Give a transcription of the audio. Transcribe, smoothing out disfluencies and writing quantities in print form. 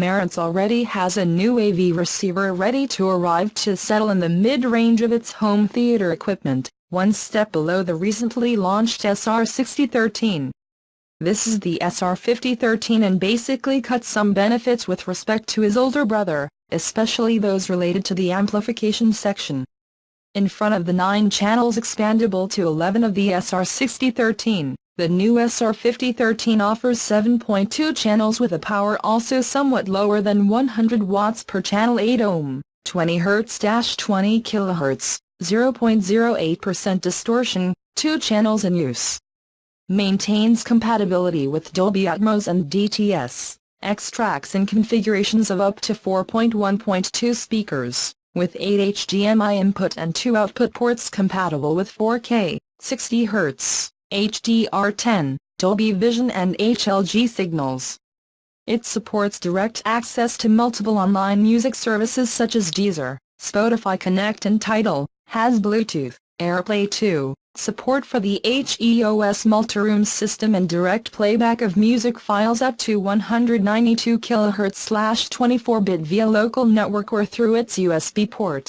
Marantz already has a new AV receiver ready to arrive to settle in the mid-range of its home theater equipment, one step below the recently launched SR6013. This is the SR5013 and basically cuts some benefits with respect to his older brother, especially those related to the amplification section. In front of the 9 channels expandable to 11 of the SR6013, the new SR5013 offers 7.2 channels with a power also somewhat lower than 100 watts per channel, 8 ohm, 20 Hz-20 kHz, 0.08% distortion, 2 channels in use. Maintains compatibility with Dolby Atmos and DTS, extracts in configurations of up to 4.1.2 speakers, with 8 HDMI input and 2 output ports compatible with 4K, 60 Hz, HDR10, Dolby Vision and HLG signals. It supports direct access to multiple online music services such as Deezer, Spotify, Connect and Tidal, has Bluetooth, Airplay 2, support for the HEOS multiroom system and direct playback of music files up to 192 kHz/24 bit via local network or through its USB port.